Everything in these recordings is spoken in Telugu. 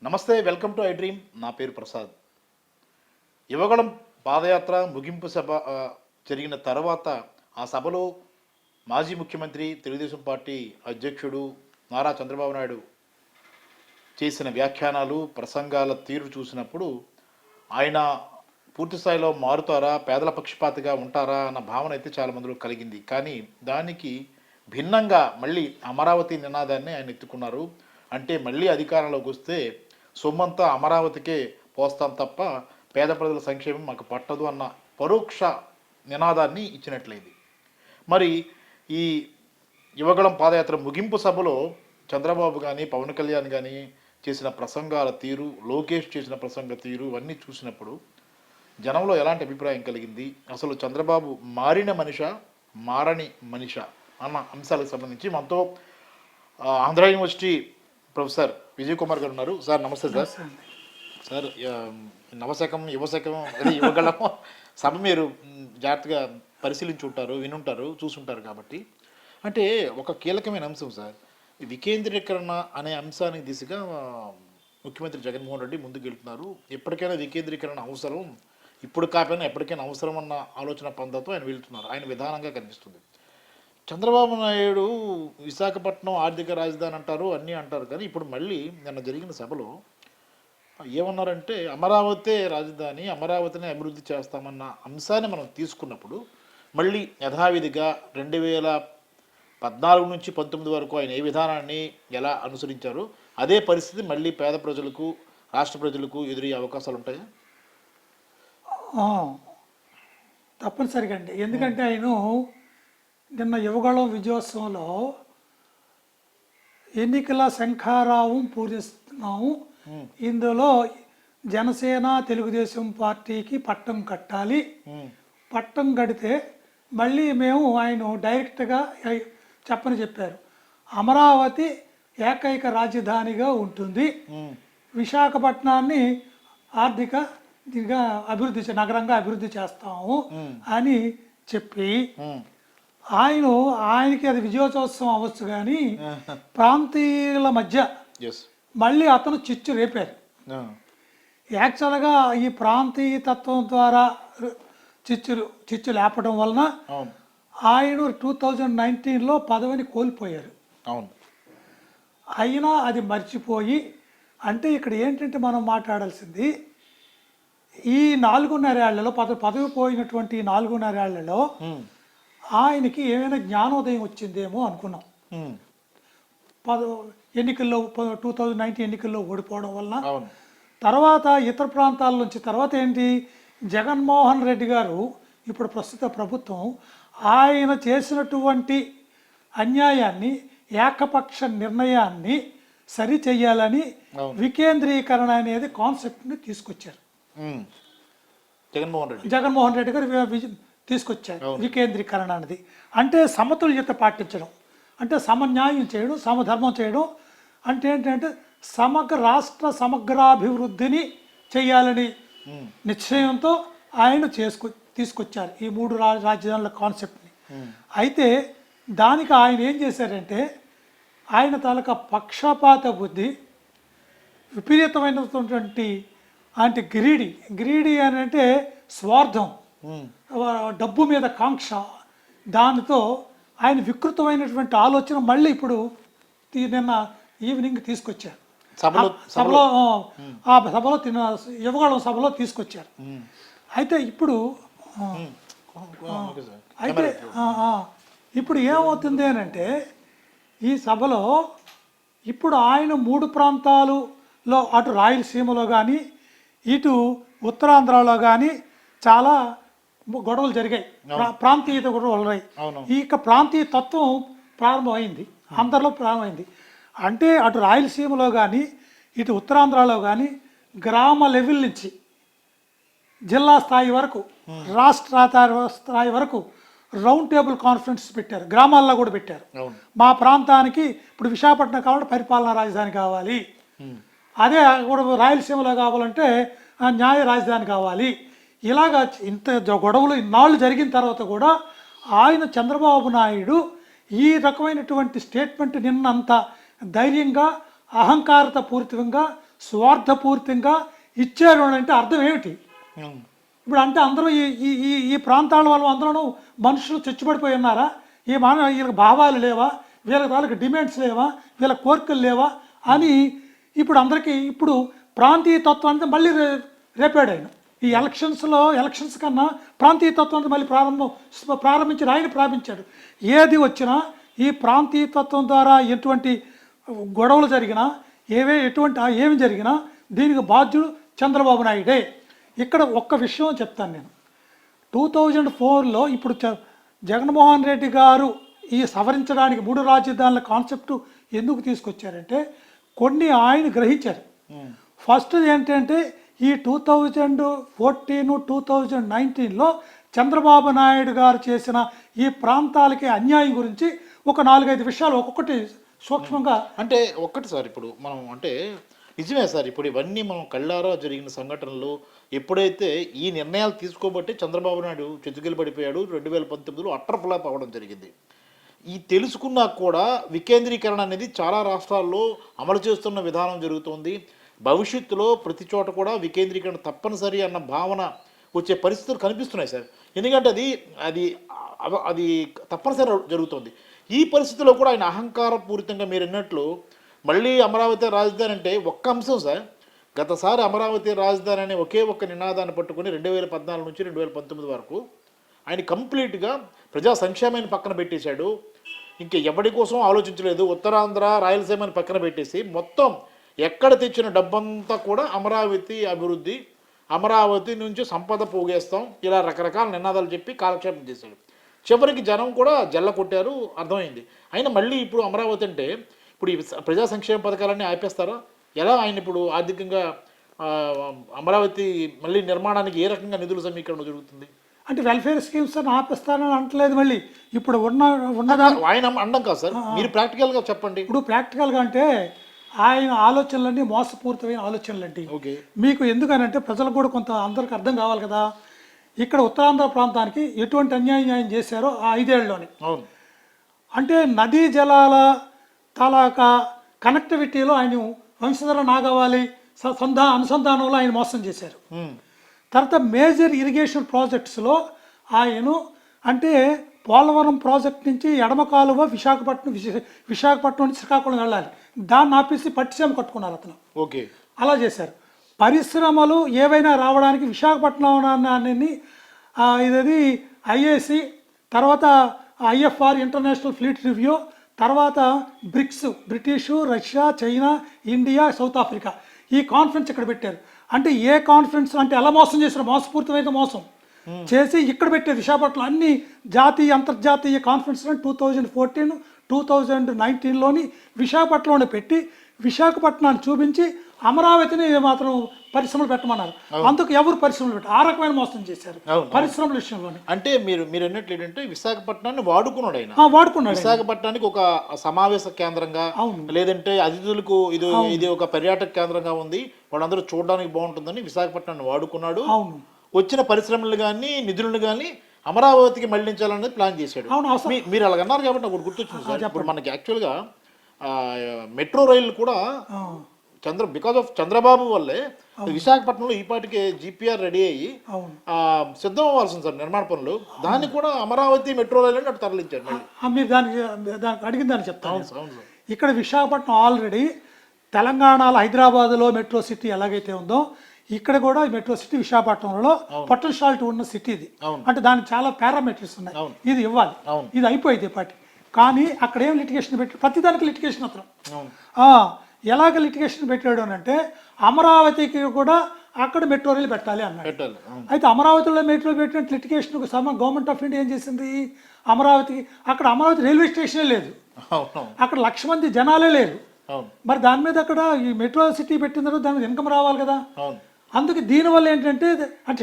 నమస్తే, వెల్కమ్ టు ఐ డ్రీమ్. నా పేరు ప్రసాద్. యువగళం పాదయాత్ర ముగింపు సభ జరిగిన తర్వాత ఆ సభలో మాజీ ముఖ్యమంత్రి, తెలుగుదేశం పార్టీ అధ్యక్షుడు నారా చంద్రబాబు నాయుడు చేసిన వ్యాఖ్యానాలు, ప్రసంగాల తీరు చూసినప్పుడు ఆయన పూర్తి స్థాయిలో మారుతారా, పేదల పక్షపాతిగా ఉంటారా అన్న భావన అయితే చాలా మందిలో కలిగింది. కానీ దానికి భిన్నంగా మళ్ళీ అమరావతి నినాదాన్ని ఆయన ఎత్తుకున్నారు. అంటే మళ్ళీ అధికారంలోకి వస్తే సొమ్మంతా అమరావతికే పోస్తాం తప్ప పేద ప్రజల సంక్షేమం మాకు పట్టదు అన్న పరోక్ష నినాదాన్ని ఇచ్చినట్లయింది. మరి ఈ యువగళం పాదయాత్ర ముగింపు సభలో చంద్రబాబు కానీ, పవన్ కళ్యాణ్ కానీ చేసిన ప్రసంగాల తీరు, లోకేష్ చేసిన ప్రసంగ తీరు ఇవన్నీ చూసినప్పుడు జనంలో ఎలాంటి అభిప్రాయం కలిగింది? అసలు చంద్రబాబు మారిన మనిషా, మారని మనిషా అన్న అంశాలకు సంబంధించి మనతో ఆంధ్ర యూనివర్సిటీ ప్రొఫెసర్ విజయ్ కుమార్ గారు ఉన్నారు. సార్ నమస్తే. సార్ నవశకం, యువశకం, అదే యువగళం సభ మీరు జాగ్రత్తగా పరిశీలించి ఉంటారు, వినుంటారు, చూసుంటారు. కాబట్టి అంటే ఒక కీలకమైన అంశం సార్, వికేంద్రీకరణ అనే అంశానికి దిశగా ముఖ్యమంత్రి జగన్మోహన్ రెడ్డి ముందుకెళ్తున్నారు. ఎప్పటికైనా వికేంద్రీకరణ అవసరం, ఇప్పుడు కాకపోయినా ఎప్పటికైనా అవసరం అన్న ఆలోచన పందాతో ఆయన వెళ్తున్నారు. ఆయన విధానంగా కనిపిస్తుంది. చంద్రబాబు నాయుడు విశాఖపట్నం ఆర్థిక రాజధాని అంటారు, అన్నీ అంటారు. కానీ ఇప్పుడు మళ్ళీ నిన్న జరిగిన సభలో ఏమన్నారంటే అమరావతి రాజధాని, అమరావతిని అభివృద్ధి చేస్తామన్న అంశాన్ని మనం తీసుకున్నప్పుడు మళ్ళీ యథావిధిగా 2014 నుంచి 19 వరకు ఆయన ఏ విధానాన్ని ఎలా అనుసరించారో అదే పరిస్థితి మళ్ళీ పేద ప్రజలకు, రాష్ట్ర ప్రజలకు ఎదురయ్యే అవకాశాలు ఉంటాయా? తప్పనిసరిగా అండి. ఎందుకంటే ఆయన నిన్న యువగళం విజయోత్సవంలో ఎన్నికల శంఖారావం పూజిస్తున్నాము, ఇందులో జనసేన, తెలుగుదేశం పార్టీకి పట్టం కట్టాలి, పట్టం కడితే మళ్ళీ మేము ఆయన డైరెక్ట్గా చెప్పారు. అమరావతి ఏకైక రాజధానిగా ఉంటుంది, విశాఖపట్నాన్ని ఆర్థిక నగరంగా అభివృద్ధి చేస్తాము అని చెప్పి ఆయనకి అది విజయోత్సవం అవ్వచ్చు. కానీ ప్రాంతీయుల మధ్య మళ్ళీ అతను చిచ్చు రేపారు. యాక్చువల్గా ఈ ప్రాంతీయ తత్వం ద్వారా చిచ్చు లేపడం వలన ఆయన 2019లో పదవిని కోల్పోయారు. అయినా అది మర్చిపోయి, అంటే ఇక్కడ ఏంటంటే మనం మాట్లాడాల్సింది ఈ 4.5 ఏళ్లలో, పదవి పోయినటువంటి 4.5 ఏళ్లలో ఆయనకి ఏమైనా జ్ఞానోదయం వచ్చిందేమో అనుకున్నాం. ఎన్నికల్లో 2019 ఎన్నికల్లో ఓడిపోవడం వలన, తర్వాత ఇతర ప్రాంతాల నుంచి, తర్వాత ఏంటి జగన్మోహన్ రెడ్డి గారు ఇప్పుడు ప్రస్తుత ప్రభుత్వం ఆయన చేసినటువంటి అన్యాయాన్ని, ఏకపక్ష నిర్ణయాన్ని సరి చెయ్యాలని వికేంద్రీకరణ అనేది కాన్సెప్ట్ని తీసుకొచ్చారు. జగన్మోహన్ రెడ్డి గారు తీసుకొచ్చారు వికేంద్రీకరణ అనేది. అంటే సమతుల్యత పాటించడం, అంటే సమన్యాయం చేయడం, సమధర్మం చేయడం, అంటే ఏంటంటే రాష్ట్ర సమగ్రాభివృద్ధిని చేయాలని నిశ్చయంతో ఆయన తీసుకొచ్చారు ఈ 3 రాజధానుల కాన్సెప్ట్ని. అయితే దానికి ఆయన ఏం చేశారంటే ఆయన తాలూకా పక్షపాత బుద్ధి, విపరీతమైనటువంటి అంటే గ్రీడీ అని అంటే స్వార్థం, డబ్బు మీద కాంక్ష, దానితో ఆయన వికృతమైనటువంటి ఆలోచన మళ్ళీ ఇప్పుడు నిన్న ఈవినింగ్ తీసుకొచ్చారు. యువగళం సభలో తీసుకొచ్చారు. అయితే ఇప్పుడు ఏమవుతుంది అని అంటే ఈ సభలో ఇప్పుడు ఆయన 3 ప్రాంతాలలో, అటు రాయలసీమలో కానీ ఇటు ఉత్తరాంధ్రలో కానీ చాలా గొడవలు జరిగాయి, ప్రాంతీయత గొడవలు. ఇక ప్రాంతీయ తత్వం ప్రారంభమైంది, అందరిలో ప్రారంభమైంది. అంటే అటు రాయలసీమలో కానీ ఇటు ఉత్తరాంధ్రలో కానీ గ్రామ లెవెల్ నుంచి జిల్లా స్థాయి వరకు, రాష్ట్ర స్థాయి వరకు రౌండ్ టేబుల్ కాన్ఫరెన్స్ పెట్టారు, గ్రామాల్లో కూడా పెట్టారు. మా ప్రాంతానికి ఇప్పుడు విశాఖపట్నం కావాలంటే పరిపాలనా రాజధాని కావాలి, అదే కూడా రాయలసీమలో కావాలంటే న్యాయ రాజధాని కావాలి. ఇలాగా ఇంత గొడవలు ఇన్నాళ్ళు జరిగిన తర్వాత కూడా ఆయన చంద్రబాబు నాయుడు ఈ రకమైనటువంటి స్టేట్మెంట్ నిన్నంత ధైర్యంగా అహంకారత పూరితంగా స్వార్థపూరితంగా ఇచ్చారు అని అంటే అర్థం ఏమిటి? ఉమ్. ఇప్పుడు అంటే అందరూ ఈ ఈ ఈ ఈ ప్రాంతాల వాళ్ళు అందరూ మనుషులు చచ్చుబడిపోయి ఉన్నారా? వీళ్ళకి భావాలు లేవా? వాళ్ళకి డిమాండ్స్ లేవా? వీళ్ళ కోరికలు లేవా అని ఇప్పుడు అందరికీ ఇప్పుడు ప్రాంతీయ తత్వం అంటే మళ్ళీ రేపాడు ఆయన. ఈ ఎలక్షన్స్ కన్నా ప్రాంతీయ తత్వం మళ్ళీ ప్రారంభించి ఆయన ప్రారంభించాడు. ఏది వచ్చినా ఈ ప్రాంతీయ తత్వం ద్వారా ఎటువంటి గొడవలు జరిగినా ఏమి జరిగినా దీనికి బాధ్యుడు చంద్రబాబు నాయుడే. ఇక్కడ ఒక్క విషయం చెప్తాను నేను. 2004లో ఇప్పుడు జగన్మోహన్ రెడ్డి గారు ఈ సవరించడానికి 3 రాజధానుల కాన్సెప్ట్ ఎందుకు తీసుకొచ్చారంటే కొన్ని ఆయన గ్రహించారు. ఫస్ట్ ఏంటంటే ఈ 2014-2019లో చంద్రబాబు నాయుడు గారు చేసిన ఈ ప్రాంతాలకి అన్యాయం గురించి ఒక 4-5 విషయాలు ఒక్కొక్కటి సూక్ష్మంగా అంటే ఒక్కటి సార్, ఇప్పుడు మనం అంటే నిజమే సార్, ఇప్పుడు ఇవన్నీ మనం కళ్ళారా జరిగిన సంఘటనలు. ఎప్పుడైతే ఈ నిర్ణయాలు తీసుకోబట్టి చంద్రబాబు నాయుడు చెతుగిలు పడిపోయాడు, 2019లో అట్టర్ ఫ్లాప్ అవ్వడం జరిగింది. ఈ తెలుసుకున్నా కూడా వికేంద్రీకరణ అనేది చాలా రాష్ట్రాల్లో అమలు చేస్తున్న విధానం జరుగుతుంది. భవిష్యత్తులో ప్రతి చోట కూడా వికేంద్రీకరణ తప్పనిసరి అన్న భావన వచ్చే పరిస్థితులు కనిపిస్తున్నాయి సార్. ఎందుకంటే అది అది అది తప్పనిసరి జరుగుతుంది. ఈ పరిస్థితిలో కూడా ఆయన అహంకారపూరితంగా మీరు అన్నట్లు మళ్ళీ అమరావతి రాజధాని అంటే ఒక్క అంశం సార్. గతసారి అమరావతి రాజధాని అనే ఒకే ఒక్క నినాదాన్ని పట్టుకుని 2014 నుంచి 2019 వరకు ఆయన కంప్లీట్గా ప్రజా సంక్షేమాన్ని పక్కన పెట్టేశాడు. ఇంకా ఎవరి కోసం ఆలోచించలేదు. ఉత్తరాంధ్ర రాయలసీమని పక్కన పెట్టేసి మొత్తం ఎక్కడ తెచ్చిన డబ్బంతా కూడా అమరావతి అభివృద్ధి, అమరావతి నుంచి సంపద పోగేస్తాం, ఇలా రకరకాల నినాదాలు చెప్పి కాలక్షేపం చేశాడు. చివరికి జనం కూడా జల్ల కొట్టారు, అర్థమైంది. అయినా మళ్ళీ ఇప్పుడు అమరావతి అంటే ఇప్పుడు ఈ ప్రజా సంక్షేమ పథకాలన్నీ ఆపేస్తారా? ఎలా ఆయన ఇప్పుడు ఆర్థికంగా అమరావతి మళ్ళీ నిర్మాణానికి ఏ రకంగా నిధుల సమీకరణ జరుగుతుంది? అంటే వెల్ఫేర్ స్కీమ్స్ అని ఆపేస్తానని అంటలేదు. మళ్ళీ ఇప్పుడు ఉన్నదాన్ని ఆయన అండం కాదు సార్, మీరు ప్రాక్టికల్గా చెప్పండి. ఇప్పుడు ప్రాక్టికల్గా అంటే ఆయన ఆలోచనలన్నీ మోసపూరితమైన ఆలోచనలండి. ఓకే, మీకు ఎందుకనంటే ప్రజలకు కూడా కొంత అందరికి అర్థం కావాలి కదా. ఇక్కడ ఉత్తరాంధ్ర ప్రాంతానికి ఎటువంటి అన్యాయం చేశారో ఆ 5 ఏళ్ళలోని. అవును. అంటే నదీ జలాల తాలూకా కనెక్టివిటీలో ఆయన వంశధర నాగవాలి అనుసంధానంలో ఆయన మోసం చేశారు. తర్వాత మేజర్ ఇరిగేషన్ ప్రాజెక్ట్స్లో ఆయన అంటే పోలవరం ప్రాజెక్ట్ నుంచి ఎడమ కాలువ విశాఖపట్నం నుంచి శ్రీకాకుళం వెళ్ళాలి, దాన్ని ఆపేసి పట్టిసీమ కట్టుకున్నారు అతను. ఓకే, అలా చేశారు. పరిశ్రమలు ఏవైనా రావడానికి విశాఖపట్నాన్ని ఇది ఐఏసి, తర్వాత ఐఎఫ్ఆర్ ఇంటర్నేషనల్ ఫ్లీట్ రివ్యూ, తర్వాత BRICS British, Russia, China, India, South Africa ఈ కాన్ఫరెన్స్ ఇక్కడ పెట్టారు. అంటే ఏ కాన్ఫరెన్స్ అంటే ఎలా మోసం చేశారు? మోసపూరితమైన మోసం చేసి ఇక్కడ పెట్టారు. విశాఖపట్నం అన్ని జాతీయ అంతర్జాతీయ కాన్ఫరెన్స్ 2014, 2019లోని విశాఖపట్నంలో పెట్టి విశాఖపట్నాన్ని చూపించి అమరావతిని మాత్రం పరిశ్రమలు పెట్టమన్నారు. అందుకు ఎవరు పరిశ్రమలు పెట్టారు? ఆ రకమైన మోసం చేశారు పరిశ్రమల విషయంలోనే. అంటే మీరు అన్నట్లు ఏంటంటే విశాఖపట్నాన్ని వాడుకున్నాడు ఆయన. వాడుకున్నాడు. విశాఖపట్నానికి ఒక సమావేశ కేంద్రంగా, లేదంటే అతిథులకు ఇది ఒక పర్యాటక కేంద్రంగా ఉంది, వాళ్ళందరూ చూడడానికి బాగుంటుందని విశాఖపట్నాన్ని వాడుకున్నాడు. అవును. వచ్చిన పరిశ్రమలు కానీ నిధులను కానీ అమరావతికి మళ్లించాలనేది ప్లాన్ చేశాడు. మీరు అలాగన్నారు కాబట్టి నాకు గుర్తొచ్చింది సార్. ఇప్పుడు మనకి యాక్చువల్గా మెట్రో రైలు కూడా బికాజ్ ఆఫ్ చంద్రబాబు వల్లే విశాఖపట్నంలో ఈ పాటికి జీపీఆర్ రెడీ అయ్యి సిద్ధం అవ్వాల్సింది సార్ నిర్మాణ పనులు. దాన్ని కూడా అమరావతి మెట్రో రైలు అటు తరలించారు. మీరు దానికి అడిగిన దాన్ని చెప్తాను. ఇక్కడ విశాఖపట్నం ఆల్రెడీ తెలంగాణలో హైదరాబాద్లో మెట్రో సిటీ ఎలాగైతే ఉందో ఇక్కడ కూడా మెట్రో సిటీ విశాఖపట్నంలో పొటెన్షియాలిటీ ఉన్న సిటీ ఇది. అంటే దానికి చాలా పారామీటర్స్ ఉన్నాయి. ఇది ఇవ్వాలి, ఇది అయిపోయింది పార్టీ. కానీ అక్కడ ఏం లిటిగేషన్ పెట్టాడు? ప్రతిదానికి లిటిగేషన్ అతను. ఎలాగ లిటిగేషన్ పెట్టాడు అని అంటే అమరావతికి కూడా అక్కడ మెట్రో రైలు పెట్టాలి అన్నాడు. అయితే అమరావతిలో మెట్రో పెట్టినట్టు లిటిగేషన్ గవర్నమెంట్ ఆఫ్ ఇండియా ఏం చేసింది? అమరావతి రైల్వే స్టేషనే లేదు, అక్కడ 1,00,000 మంది జనాలే లేరు. మరి దాని మీద అక్కడ ఈ మెట్రో సిటీ పెట్టిన తర్వాత దాని మీద ఇన్కమ్ రావాలి కదా. అందుకు దీనివల్ల ఏంటంటే అంటే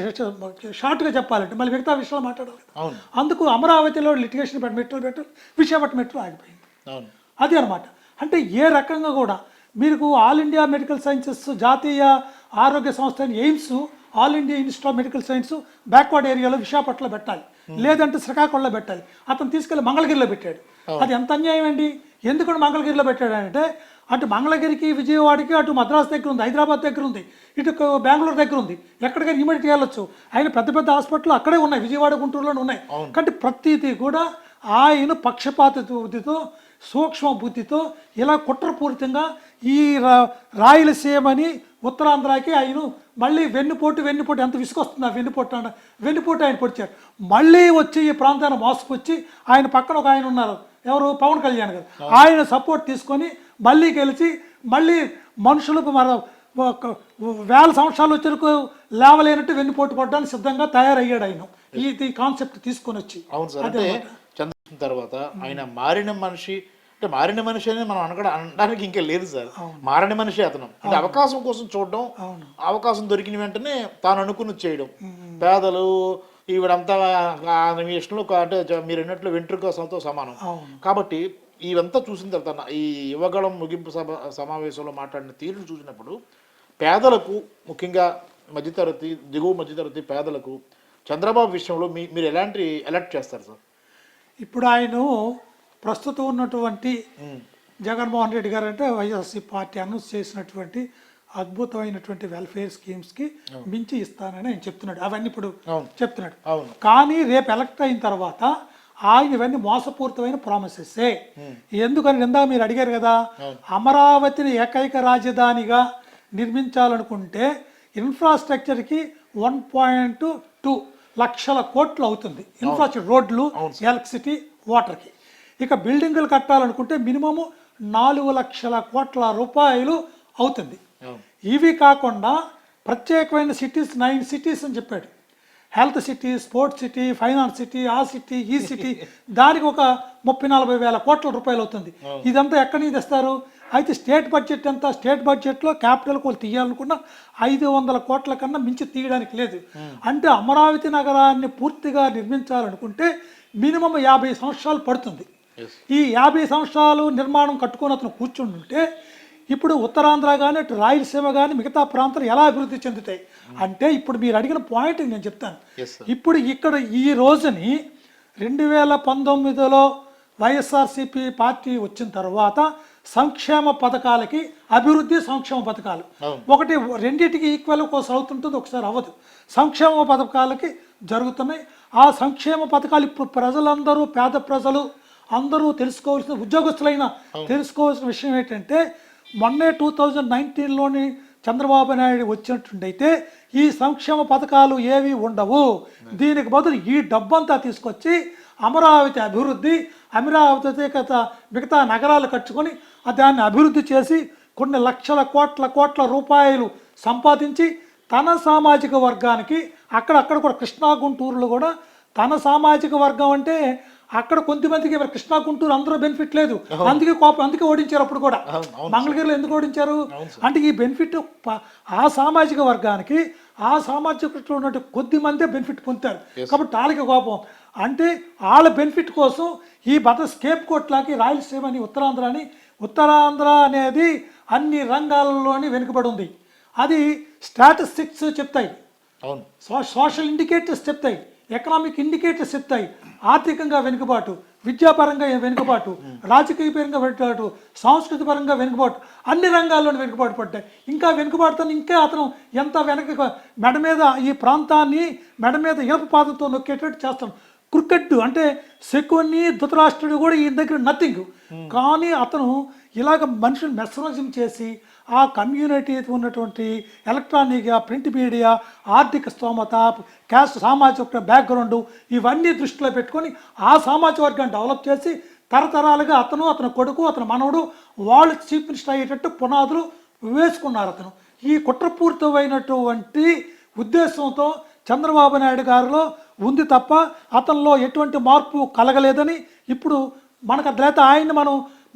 షార్ట్గా చెప్పాలంటే మళ్ళీ మిగతా విషయాలు మాట్లాడాలి. అందుకు అమరావతిలో లిటిగేషన్ మెట్రో విశాఖపట్నం మెట్రో ఆగిపోయింది. అది అనమాట. అంటే ఏ రకంగా కూడా మీకు ఆల్ ఇండియా మెడికల్ సైన్సెస్, జాతీయ ఆరోగ్య సంస్థ AIIMS, all India institute of medical science backward ఏరియాలో విశాఖపట్నంలో పెట్టాలి, లేదంటే శ్రీకాకుళంలో పెట్టాలి. అతను తీసుకెళ్ళి మంగళగిరిలో పెట్టాడు. అది ఎంత అన్యాయం అండి. ఎందుకంటే మంగళగిరిలో పెట్టాడంటే అటు మంగళగిరికి విజయవాడకి అటు మద్రాసు దగ్గర ఉంది, హైదరాబాద్ దగ్గర ఉంది, ఇటు బెంగళూరు దగ్గర ఉంది, ఎక్కడికైనా ఇమీడియట్గా వెళ్ళొచ్చు. ఆయన పెద్ద పెద్ద హాస్పిటల్ అక్కడే ఉన్నాయి, విజయవాడ గుంటూరులోనే ఉన్నాయి. కాబట్టి ప్రతిదీ కూడా ఆయన పక్షపాత బుద్ధితో సూక్ష్మ బుద్ధితో ఇలా కుట్రపూరితంగా ఈ రాయలసీమని ఉత్తరాంధ్రకి ఆయన మళ్ళీ వెన్నుపోటు ఎంత విసుకొస్తుంది ఆ వెన్నుపోటు ఆయన పొడిచారు. మళ్ళీ వచ్చి ఈ ప్రాంతాన్ని మోసుకొచ్చి ఆయన పక్కన ఒక ఆయన ఉన్నారు, ఎవరు, పవన్ కళ్యాణ్ గారు, ఆయన సపోర్ట్ తీసుకొని మళ్ళీ గెలిచి మళ్ళీ మనుషులకు వేల సంవత్సరాలు వచ్చరకు లేవలేనట్టు వెన్నుపోటు పడడానికి సిద్ధంగా తయారయ్యాడు ఆయన ఈ కాన్సెప్ట్ తీసుకొని వచ్చి. అవును సార్, అంటే చంద్రబాబు తర్వాత ఆయన మారిన మనిషి అని మనం అనడానికి ఇంకా లేదు సార్. మారిన మనిషి అతను, అంటే అవకాశం కోసం చూడడం, అవకాశం దొరికిన వెంటనే తాను అనుకున్నది చేయడం. పేదలు ఈవిడంతా ఇష్టంలో అంటే మీరు అన్నట్లు వెంట్రుకతో సమానం. కాబట్టి ఇవంతా చూసిన తర్వాత ఈ యువగళం ముగింపు సమావేశంలో మాట్లాడిన తీరును చూసినప్పుడు పేదలకు, ముఖ్యంగా మధ్యతరగతి, దిగువ మధ్యతరగతి పేదలకు చంద్రబాబు విషయంలో మీరు ఎలాంటి అలర్ట్ చేస్తారు సార్? ఇప్పుడు ఆయన ప్రస్తుతం ఉన్నటువంటి జగన్మోహన్ రెడ్డి గారు అంటే వైఎస్ఆర్సీ పార్టీ అనౌన్స్ చేసినటువంటి అద్భుతమైనటువంటి వెల్ఫేర్ స్కీమ్స్కి మించి ఇస్తానని ఆయన చెప్తున్నాడు. అవన్నీ ఇప్పుడు చెప్తున్నాడు. కానీ రేపు ఎలక్ట్ అయిన తర్వాత ఆయన ఇవన్నీ మోసపూరితమైన ప్రామిసెస్సే. ఎందుకని ఇందాక మీరు అడిగారు కదా, అమరావతిని ఏకైక రాజధానిగా నిర్మించాలనుకుంటే ఇన్ఫ్రాస్ట్రక్చర్కి 1.2 లక్షల కోట్లు అవుతుంది. ఇన్ఫ్రాస్ట్రక్చర్, రోడ్లు, ఎలక్ట్రిసిటీ, వాటర్కి. ఇక బిల్డింగులు కట్టాలనుకుంటే మినిమము 4 లక్షల కోట్ల రూపాయలు అవుతుంది. ఇవి కాకుండా ప్రత్యేకమైన సిటీస్ 9 సిటీస్ అని చెప్పాడు. Health city, sports city, finance city, ఆ సిటీ, ఈ సిటీ, దానికి ఒక 30-40 వేల కోట్ల రూపాయలు అవుతుంది. ఇదంతా ఎక్కడి నుంచి తెస్తారు? అయితే స్టేట్ బడ్జెట్ ఎంత? స్టేట్ బడ్జెట్లో క్యాపిటల్ కోల్ తీయాలనుకున్నా 500 కోట్ల కన్నా మించి తీయడానికి లేదు. అంటే అమరావతి నగరాన్ని పూర్తిగా నిర్మించాలనుకుంటే మినిమం 50 సంవత్సరాలు పడుతుంది. ఈ 50 సంవత్సరాలు నిర్మాణం కట్టుకొని అతను కూర్చుని ఉంటే ఇప్పుడు ఉత్తరాంధ్ర కానీ, అటు రాయలసీమ కానీ, మిగతా ప్రాంతాలు ఎలా అభివృద్ధి చెందుతాయి అంటే, ఇప్పుడు మీరు అడిగిన పాయింట్ నేను చెప్తాను. ఇప్పుడు ఇక్కడ ఈ రోజుని 2019లో వైఎస్ఆర్సీపీ పార్టీ వచ్చిన తర్వాత సంక్షేమ పథకాలకి అభివృద్ధి, సంక్షేమ పథకాలు ఒకటి రెండింటికి ఈక్వల్, ఒకసారి అవుతుంటుంది, ఒకసారి అవ్వదు. సంక్షేమ పథకాలకి జరుగుతున్నాయి. ఆ సంక్షేమ పథకాలు ఇప్పుడు ప్రజలందరూ, పేద ప్రజలు అందరూ తెలుసుకోవాల్సిన, ఉద్యోగస్తులైన తెలుసుకోవాల్సిన విషయం ఏంటంటే, మొన్నే 2019లోని చంద్రబాబు నాయుడు వచ్చినట్టుండైతే ఈ సంక్షేమ పథకాలు ఏవి ఉండవు. దీనికి బదులు ఈ డబ్బంతా తీసుకొచ్చి అమరావతి అభివృద్ధి, అమరావతి మిగతా నగరాలు కట్టుకొని దాన్ని అభివృద్ధి చేసి కొన్ని లక్షల కోట్ల రూపాయలు సంపాదించి తన సామాజిక వర్గానికి అక్కడ కూడా కృష్ణా గుంటూరులో కూడా తన సామాజిక వర్గం అంటే అక్కడ కొంతమందికి కృష్ణా గుంటూరు అందరూ బెనిఫిట్ లేదు, అందుకే ఓడించారు. అప్పుడు కూడా మంగళగిరిలో ఎందుకు ఓడించారు అంటే ఈ బెనిఫిట్ ఆ సామాజిక వర్గానికి, ఆ సామాజిక ఉన్నట్టు కొద్ది మందే బెనిఫిట్ పొందుతారు. కాబట్టి వాళ్ళకి కోపం అంటే వాళ్ళ బెనిఫిట్ కోసం ఈ స్కేప్ కోట్లాకి రాయలసీమని, ఉత్తరాంధ్ర అనేది అన్ని రంగాలలోని వెనుకబడి ఉంది. అది స్టాటిస్టిక్స్ చెప్తాయి, సోషల్ ఇండికేటర్స్ చెప్తాయి, ఎకనామిక్ ఇండికేటర్స్ చెప్తాయి. ఆర్థికంగా వెనుకబాటు, విద్యాపరంగా వెనుకబాటు, రాజకీయ పరంగా వెనుకబాటు, సాంస్కృతిక పరంగా వెనుకబాటు, అన్ని రంగాల్లోనే వెనుకబాటు పడ్డాయి. ఇంకా వెనుకబాటుతాను, ఇంకా అతను ఎంత మెడ మీద ఈ ప్రాంతాన్ని మెడ మీద ఇనప పాదంతో నొక్కేటట్టు చేస్తాను. క్రికెట్ అంటే శకుని, ధృతరాష్ట్రుడు కూడా ఈ దగ్గర నథింగ్. కానీ అతను ఇలాగ మనుషులు మెస్మరైజింగ్ చేసి ఆ కమ్యూనిటీ ఉన్నటువంటి ఎలక్ట్రానిక్, ప్రింట్ మీడియా, ఆర్థిక స్తోమత, క్యాస్ట్, సామాజిక బ్యాక్గ్రౌండ్ ఇవన్నీ దృష్టిలో పెట్టుకొని ఆ సామాజిక వర్గాన్ని డెవలప్ చేసి తరతరాలుగా అతని కొడుకు, అతని మనవడు వాళ్ళు చీఫ్ మినిస్టర్ అయ్యేటట్టు పునాదులు వేసుకున్నారు. అతను ఈ కుట్రపూరితమైనటువంటి ఉద్దేశంతో చంద్రబాబు నాయుడు గారిలో ఉంది తప్ప అతనిలో ఎటువంటి మార్పు కలగలేదని ఇప్పుడు మనకు అట్లయితే ఆయన్ని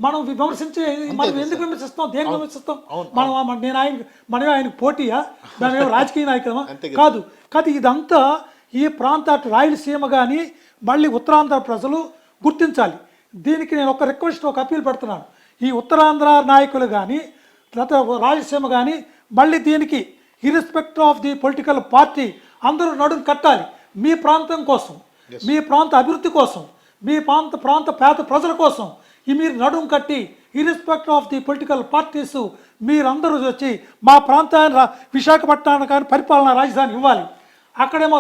మనం విమర్శించి మనం ఎందుకు విమర్శిస్తాం, దేనికి విమర్శిస్తాం? మనం ఆయనకు పోటీయా? మేము రాజకీయ నాయకులమా? కాదు. ఇదంతా ఈ ప్రాంత రాయలసీమ కానీ మళ్ళీ ఉత్తరాంధ్ర ప్రజలు గుర్తించాలి. దీనికి నేను ఒక రిక్వెస్ట్, ఒక అప్పీల్ పెడుతున్నాను. ఈ ఉత్తరాంధ్ర నాయకులు కానీ రాయలసీమ కానీ మళ్ళీ దీనికి ఇర్రెస్పెక్ట్ ఆఫ్ ది పొలిటికల్ పార్టీ అందరూ నడుం కట్టాలి. మీ ప్రాంతం కోసం, మీ ప్రాంత అభివృద్ధి కోసం, మీ ప్రాంత పేద ప్రజల కోసం ఈ మీరు నడుం కట్టి ఇర్రెస్పెక్ట్ ఆఫ్ ది పొలిటికల్ పార్టీస్ మీరందరూ వచ్చి మా ప్రాంతాన్ని విశాఖపట్నానికి కానీ పరిపాలనా రాజధాని ఇవ్వాలి, అక్కడేమో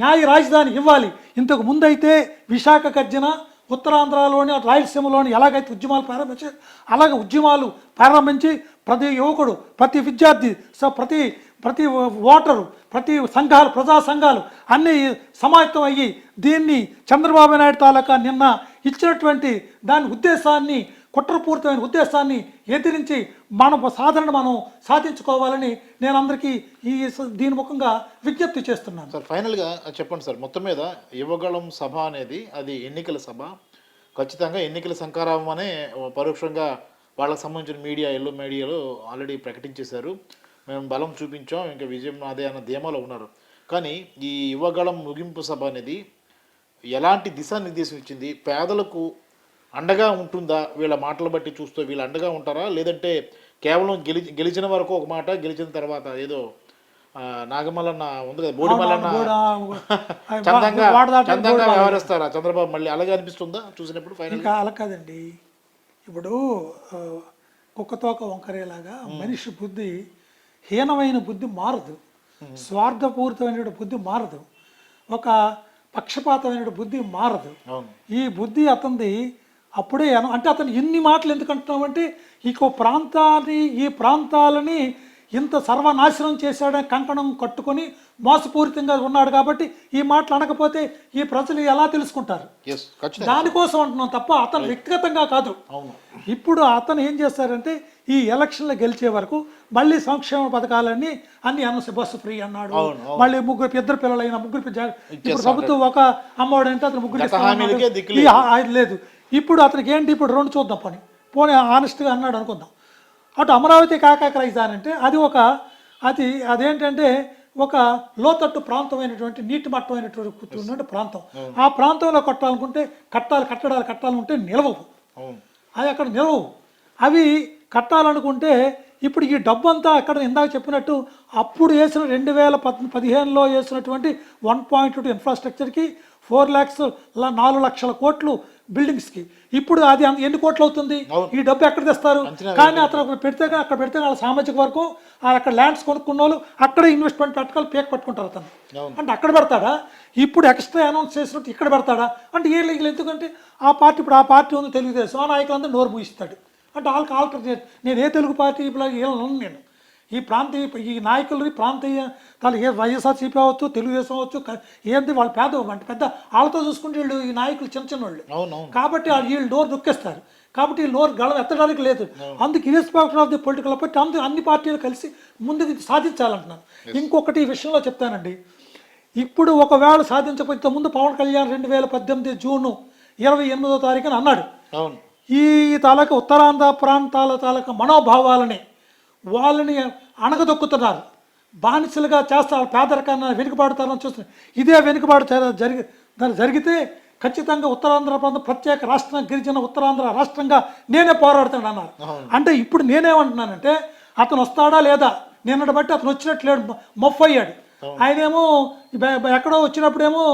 న్యాయ రాజధాని ఇవ్వాలి. ఇంతకు ముందైతే విశాఖ గర్జన ఉత్తరాంధ్రలోని రాయలసీమలోని ఎలాగైతే ఉద్యమాలు ప్రారంభించారు అలాగే ఉద్యమాలు ప్రారంభించి ప్రతి యువకుడు, ప్రతి విద్యార్థి, ప్రతి ఓటరు, ప్రతి సంఘాలు, ప్రజా సంఘాలు అన్నీ సమాయత్తం అయ్యి దీన్ని చంద్రబాబు నాయుడు తాలూకా నిన్న ఇచ్చినటువంటి దాని ఉద్దేశాన్ని, కుట్రపూరితమైన ఉద్దేశాన్ని ఎదిరించి మనం సాధించుకోవాలని నేను అందరికీ దీని ముఖంగా విజ్ఞప్తి చేస్తున్నాను. సార్ ఫైనల్గా చెప్పండి సార్, మొత్తం మీద యువగళం సభ అనేది అది ఎన్నికల సభ, ఖచ్చితంగా ఎన్నికల శంఖారావం అనే పరోక్షంగా వాళ్ళకి సంబంధించిన ఎల్లో మీడియాలో ఆల్రెడీ ప్రకటించేశారు. మేము బలం చూపించాం, ఇంకా విజయం అదే అన్న ధీమాలో ఉన్నారు. కానీ ఈ యువగళం ముగింపు సభ అనేది ఎలాంటి దిశానిర్దేశం ఇచ్చింది? పేదలకు అండగా ఉంటుందా? వీళ్ళ మాటలు బట్టి చూస్తూ వీళ్ళు అండగా ఉంటారా, లేదంటే కేవలం గెలిచిన వరకు ఒక మాట, గెలిచిన తర్వాత ఏదో నాగమల్లన్న ఉంది కదా, బోడిమల్లన్న చందంగా వ్యవహరిస్తారా చంద్రబాబు? మళ్ళీ అలాగే అనిపిస్తుందా చూసినప్పుడు? ఫైనల్ అలా కాదండి, ఇప్పుడు కుక్కతోక వంకరేలాగా మనిషి బుద్ధి, హీనమైన బుద్ధి మారదు, స్వార్థపూరితమైన బుద్ధి మారదు, ఒక పక్షపాతమైన బుద్ధి మారదు. ఈ బుద్ధి అతనిది అప్పుడే అంటే అతను ఎన్ని మాటలు ఎందుకు అంటున్నామంటే ఈ ప్రాంతాలని ఇంత సర్వనాశనం చేశాడని కంకణం కట్టుకొని మోసపూరితంగా ఉన్నాడు కాబట్టి ఈ మాటలు అనకపోతే ఈ ప్రజలు ఎలా తెలుసుకుంటారు? దానికోసం అంటున్నాం తప్ప అతను వ్యక్తిగతంగా కాదు. ఇప్పుడు అతను ఏం చేస్తారంటే ఈ ఎలక్షన్లో గెలిచే వరకు మళ్ళీ సంక్షేమ పథకాలన్నీ అన్ని బస్సు ఫ్రీ అన్నాడు, మళ్ళీ ఇద్దరు పిల్లలైన ముగ్గురు, ఇప్పుడు ప్రభుత్వం ఒక అమ్మఒడు అంటే అతను ముగ్గురు లేదు. ఇప్పుడు అతనికి ఏంటి, ఇప్పుడు రెండు చూద్దాం పోనీ ఆనెస్ట్గా అన్నాడు అనుకుందాం. అటు అమరావతి కాకాక రాజధాని అంటే అదేంటంటే ఒక లోతట్టు ప్రాంతమైనటువంటి నీటి మట్టమైనటువంటి ప్రాంతం. ఆ ప్రాంతంలో కట్టాలనుకుంటే కట్టాలనుకుంటే నిలవవు, అది అక్కడ నిలవవు. అవి కట్టాలనుకుంటే ఇప్పుడు ఈ డబ్బు అంతా అక్కడ ఇందాక చెప్పినట్టు అప్పుడు వేసిన 2015లో వేసినటువంటి 1.2 ఇన్ఫ్రాస్ట్రక్చర్కి 4 లక్షల కోట్లు బిల్డింగ్స్కి, ఇప్పుడు అది ఎన్ని కోట్లు అవుతుంది? ఈ డబ్బు ఎక్కడ తెస్తారు? కానీ అతను అక్కడ పెడితే వాళ్ళ సామాజిక వర్గం అక్కడ ల్యాండ్స్ కొనుక్కున్న వాళ్ళు అక్కడే ఇన్వెస్ట్మెంట్ పథకాలు పట్టుకుంటారు అతను. అంటే అక్కడ పెడతాడా? ఇప్పుడు ఎక్స్ట్రా అనౌన్స్ చేసినట్టు ఇక్కడ పెడతాడా? అంటే ఎందుకంటే ఆ పార్టీ ఉంది తెలుగుదేశం, ఆ నాయకులందరూ నోరు మూయిస్తాడు. అంటే వాళ్ళకి ఆల్టర్నేట్ నేను ఏ తెలుగు పార్టీ నేను ఈ నాయకులు ప్రాంతీయ వైఎస్ఆర్సీపీ అవ్వచ్చు, తెలుగుదేశం అవ్వచ్చు, ఏంటి వాళ్ళు అంటే పెద్ద వాళ్ళతో చూసుకుంటే వీళ్ళు ఈ నాయకులు చిన్న వాళ్ళు కాబట్టి వీళ్ళు నోరు నొక్కేస్తారు. కాబట్టి వీళ్ళు నోరు గళం ఎత్తడానికి లేదు. అందుకు ఇర్రెస్పెక్ట్ ఆఫ్ ది పొలిటికల్ పార్టీ అన్ని పార్టీలు కలిసి ముందుకు సాధించాలంటున్నాను. ఇంకొకటి ఈ విషయంలో చెప్తానండి, ఇప్పుడు ఒకవేళ సాధించకపోతే ముందు పవన్ కళ్యాణ్ 2018 జూన్ 28వ తారీఖున అన్నాడు ఈ తాలూకా ఉత్తరాంధ్ర ప్రాంతాల తాలూకా మనోభావాలని వాళ్ళని అణగదొక్కుతున్నారు, బానిసలుగా చేస్తారు, పేదరికాన్ని వెనుకబాడుతారని చూస్తున్నారు. ఇదే వెనుకబాటు జరిగితే ఖచ్చితంగా ఉత్తరాంధ్ర ప్రాంతం ప్రత్యేక రాష్ట్రం, గిరిజన ఉత్తరాంధ్ర రాష్ట్రంగా నేనే పోరాడుతాను అన్నారు. అంటే ఇప్పుడు నేనేమంటున్నానంటే అతను వస్తాడా లేదా? నిన్నటి బట్టి అతను వచ్చినట్లు లేడు, మొఫయ్యాడు. ఆయనేమో ఎక్కడో వచ్చినప్పుడేమో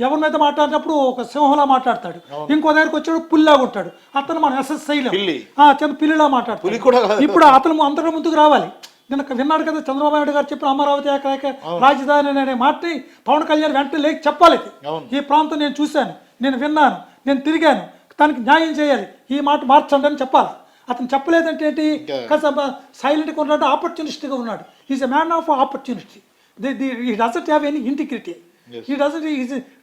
ఎవరి మీద మాట్లాడినప్పుడు ఒక సింహంలా మాట్లాడతాడు, ఇంకో దగ్గరికి వచ్చాడు పుల్లాగా ఉంటాడు. అతను మన ఎస్ఎస్ఐలో చిన్న పిల్లిలా మాట్లాడతాడు. ఇప్పుడు అతను అంతగా ముందుకు రావాలి. నిన్న విన్నాడు కదా చంద్రబాబు నాయుడు గారు చెప్పిన అమరావతి రాజధాని అనే మాటని పవన్ కళ్యాణ్ వెంటనే లేచి చెప్పాలి. ఈ ప్రాంతం నేను చూశాను, నేను విన్నాను, నేను తిరిగాను, దానికి న్యాయం చేయాలి, ఈ మాట మార్చండి అని చెప్పాలి. అతను చెప్పలేదంటే ఏంటి? సైలెంట్గా ఉన్నాడు, ఆపర్చునిస్ట్గా ఉన్నాడు. Is a man of opportunity. ఈ డజంట్ హ్యావ్ ఎనీ ఇంటిగ్రిటీ, ఈ డజంట్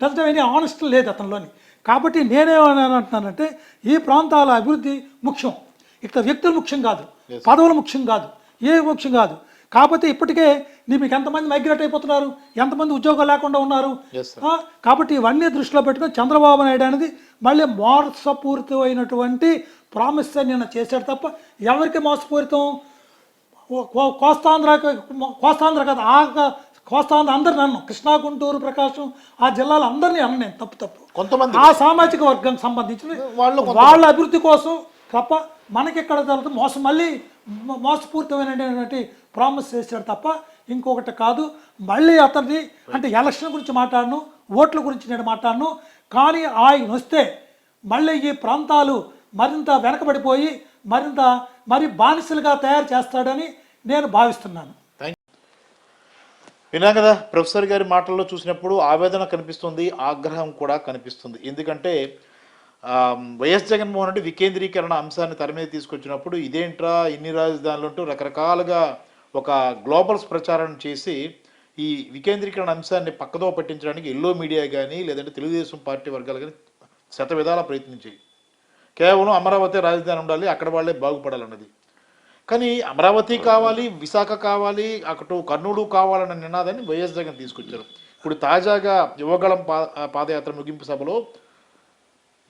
హ్యావ్ ఎనీ ఆనెస్ట్ లేదు అతనిలోని. కాబట్టి నేనేమంటున్నానంటే ఈ ప్రాంతాల అభివృద్ధి ముఖ్యం, ఇక్కడ వ్యక్తులు ముఖ్యం కాదు, పదవులు ముఖ్యం కాదు, ఏ ముఖ్యం కాదు. కాకపోతే ఇప్పటికే మీకు ఎంతమంది మైగ్రేట్ అయిపోతున్నారు, ఎంతమంది ఉద్యోగాలు లేకుండా ఉన్నారు. కాబట్టి ఇవన్నీ దృష్టిలో పెట్టుకుని చంద్రబాబు నాయుడు అనేది మళ్ళీ మోసపూరితమైనటువంటి ప్రామిస్ నిన్న చేశాడు తప్ప ఎవరికి మోసపూరితం? కోస్తాంధ్ర కదా, కోస్తాంధ్ర అందరిని అన్నాం, కృష్ణా, గుంటూరు, ప్రకాశం ఆ జిల్లాలో అందరినీ అన్న నేను తప్పు కొంతమంది ఆ సామాజిక వర్గానికి సంబంధించిన వాళ్ళ అభివృద్ధి కోసం తప్ప మనకి ఎక్కడ జరుగుతుంది మళ్ళీ మోసపూరితమైనటువంటి ప్రామిస్ చేశాడు తప్ప ఇంకొకటి కాదు. మళ్ళీ అతన్ని అంటే ఎలక్షన్ గురించి మాట్లాడను, ఓట్ల గురించి నేను మాట్లాడను. కానీ ఆయన వస్తే మళ్ళీ ఈ ప్రాంతాలు మరింత వెనకబడిపోయి మరి బానిసలుగా తయారు చేస్తాడని నేను భావిస్తున్నాను. విన్నా కదా ప్రొఫెసర్ గారి మాటల్లో చూసినప్పుడు ఆవేదన కనిపిస్తుంది, ఆగ్రహం కూడా కనిపిస్తుంది. ఎందుకంటే వైఎస్ జగన్మోహన్ రెడ్డి వికేంద్రీకరణ అంశాన్ని తెర మీద తీసుకొచ్చినప్పుడు ఇదేంట్రా ఇన్ని రాజధానులు అంటూ రకరకాలుగా ఒక గ్లోబల్స్ ప్రచారం చేసి ఈ వికేంద్రీకరణ అంశాన్ని పక్కదో పట్టించడానికి ఎల్లో మీడియా కానీ లేదంటే తెలుగుదేశం పార్టీ వర్గాలు కానీ శత విధాలా ప్రయత్నించాయి. కేవలం అమరావతి రాజధాని ఉండాలి, అక్కడ వాళ్ళే బాగుపడాలన్నది. కానీ అమరావతి కావాలి, విశాఖ కావాలి, అటు కర్నూలు కావాలన్న నినాదాన్ని వైఎస్ జగన్ తీసుకొచ్చారు. ఇప్పుడు తాజాగా యువగళం పాదయాత్ర ముగింపు సభలో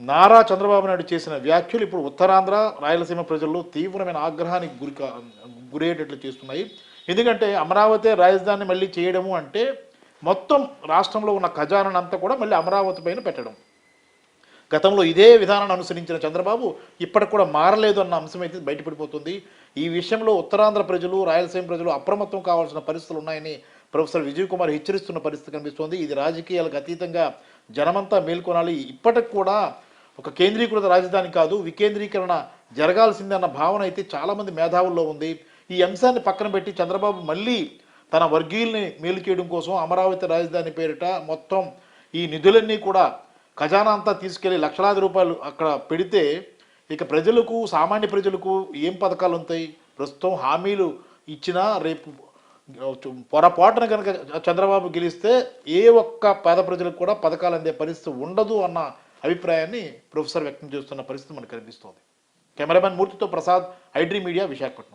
నారా చంద్రబాబు నాయుడు చేసిన వ్యాఖ్యలు ఇప్పుడు ఉత్తరాంధ్ర రాయలసీమ ప్రజల్లో తీవ్రమైన ఆగ్రహానికి గురయ్యేటట్లు చేస్తున్నాయి. ఎందుకంటే అమరావతి రాజధానిని మళ్ళీ చేయడము అంటే మొత్తం రాష్ట్రంలో ఉన్న ఖజానాను అంతా కూడా మళ్ళీ అమరావతి పైన పెట్టడం. గతంలో ఇదే విధానాన్ని అనుసరించిన చంద్రబాబు ఇప్పటికి కూడా మారలేదు అన్న అంశం అయితే బయటపడిపోతుంది. ఈ విషయంలో ఉత్తరాంధ్ర ప్రజలు, రాయలసీమ ప్రజలు అప్రమత్తం కావాల్సిన పరిస్థితులు ఉన్నాయని ప్రొఫెసర్ విజయ్ కుమార్ హెచ్చరిస్తున్న పరిస్థితి కనిపిస్తోంది. ఇది రాజకీయాలకు అతీతంగా జనమంతా మేల్కొనాలి. ఇప్పటికి కూడా ఒక కేంద్రీకృత రాజధాని కాదు, వికేంద్రీకరణ జరగాల్సిందన్న భావన అయితే చాలామంది మేధావుల్లో ఉంది. ఈ అంశాన్ని పక్కన పెట్టి చంద్రబాబు మళ్ళీ తన వర్గీయుల్ని మేలు చేయడం కోసం అమరావతి రాజధాని పేరిట మొత్తం ఈ నిధులన్నీ కూడా ఖజానా అంతా తీసుకెళ్లి లక్షలాది రూపాయలు అక్కడ పెడితే ఇక ప్రజలకు, సామాన్య ప్రజలకు ఏం పథకాలు ఉంటాయి? ప్రస్తుతం హామీలు ఇచ్చినా రేపు పొరపాటున కనుక చంద్రబాబు గెలిస్తే ఏ ఒక్క పేద ప్రజలకు కూడా పథకాలు అందే పరిస్థితి ఉండదు అన్న అభిప్రాయాన్ని ప్రొఫెసర్ వ్యక్తం చేస్తున్న పరిస్థితి మనకు కనిపిస్తోంది. కెమెరామెన్ మూర్తితో ప్రసాద్, ఐడ్రీ మీడియా, విశాఖపట్నం.